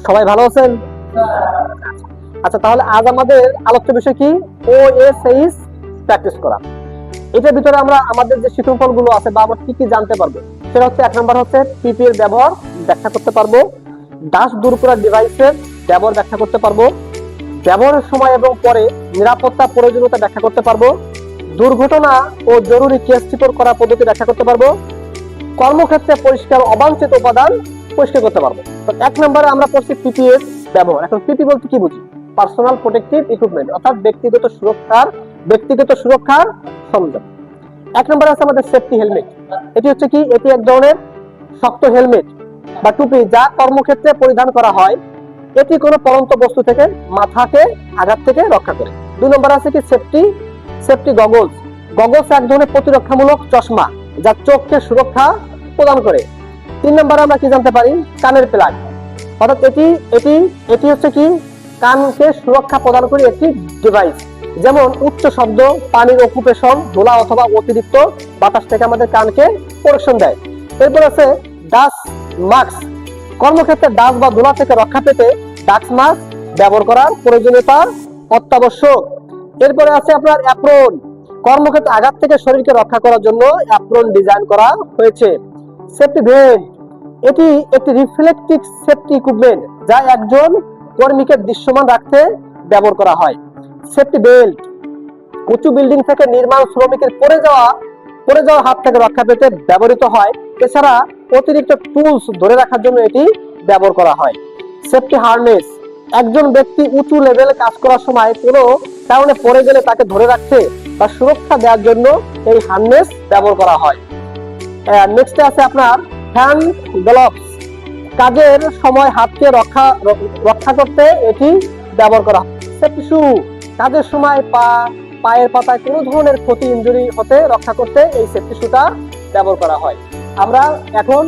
সবাই ভালো আছেন? আচ্ছা, তাহলে আজ আমাদের আলোচ্য বিষয় কি? ওএসএইচ প্র্যাকটিস করা। এটার ভিতরে আমরা আমাদের যে শিক্ষণফল গুলো আছে বা আমরা কি কি জানতে পারবো, সেটা হচ্ছে এক নম্বর হচ্ছে পিপি এর ব্যবহার ব্যাখ্যা করতে পারবো, দাস দূর করার ডিভাইসের ব্যবহার ব্যাখ্যা করতে পারবো, ব্যবহারের সময় এবং পরে নিরাপত্তা প্রয়োজনীয়তা ব্যাখ্যা করতে পারবো, দুর্ঘটনা ও জরুরি কেস রিপোর্ট করার পদ্ধতি ব্যাখ্যা করতে পারবো, কর্মক্ষেত্রে পরিষ্কার অবাঞ্ছিত উপাদান পরিষ্কার করতে পারবো। তো এক নম্বরে আমরা পড়ছি পিপি এর ব্যবহার। এখন পিপি বলতে কি বুঝি? পার্সোনাল প্রোটেক্টিভ ইকুইপমেন্ট, অর্থাৎ ব্যক্তিগত সুরক্ষার সরঞ্জাম। এক নম্বরে আছে আমাদের সেফটি হেলমেট। এটি হচ্ছে কি? এটি এক ধরনের শক্ত হেলমেট বা টুপি যা কর্মক্ষেত্রে পরিধান করা হয়। এটি কোনো পড়ন্ত বস্তু থেকে মাথাকে আঘাত থেকে রক্ষা করে। দুই নম্বর আছে কি? Safety goggles. গগলস এক ধরনের প্রতিরক্ষামূলক চশমা যা চোখকে সুরক্ষা প্রদান করে। তিন নম্বরে আমরা কি জানতে পারি? কানের প্লাগ, অর্থাৎ এটি হচ্ছে কি? কানকে সুরক্ষা প্রদান করে একটি ডিভাইস, যেমন উচ্চ শব্দ, পানির অকুপেশন, ধুলা অথবা অতিরিক্ত বাতাস থেকে আমাদের কানকে প্রোটেকশন দেয়। এরপর আছে ডাস্ট মাস্ক। কর্মক্ষেত্রে ডাস্ট বা ধুলা থেকে রক্ষা পেতে ডাস্ট মাস্ক ব্যবহার করার প্রয়োজনীয়তা অত্যাবশ্যক। এরপরে আছে আপনার অ্যাপ্রন। কর্মক্ষেত্রে আঘাত থেকে শরীরকে রক্ষা করার জন্য অ্যাপ্রন ডিজাইন করা হয়েছে। সেফটি ভেস্ট, এটি একটি রিফ্লেকটিভ সেফটি ইকুইপমেন্ট যা একজন কর্মীকে দৃশ্যমান রাখতে ব্যবহার করা হয়। সেফটি বেল্ট, উঁচু বিল্ডিং থেকে নির্মাণ শ্রমিকের পড়ে যাওয়া হাত থেকে রক্ষা পেতে ব্যবহৃত হয়। এছাড়া অতিরিক্ত টুলস ধরে রাখার জন্য এটি ব্যবহার করা হয়। সেফটি হারনেস, একজন ব্যক্তি উঁচু লেভেলে কাজ করার সময় কোনো কারণে পড়ে গেলে তাকে ধরে রাখতে বা সুরক্ষা দেওয়ার জন্য এই হারনেস ব্যবহার করা হয়। নেক্সটে আছে আপনার হ্যান্ড গ্লাভস। কাজের সময় হাতকে রক্ষা করতে এটি ব্যবহার করা হয়। সেফটি শু, কাজের সময় পায়ের পাতায় কোনো ধরনের ক্ষতি ইনজুরি হতে রক্ষা করতে এই সেফটি শুটা ব্যবহার করা হয়। আমরা এখন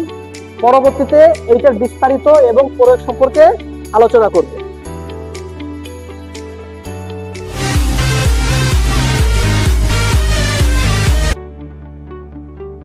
পরবর্তীতে এইটার বিস্তারিত এবং প্রয়োগ সম্পর্কে আলোচনা করব।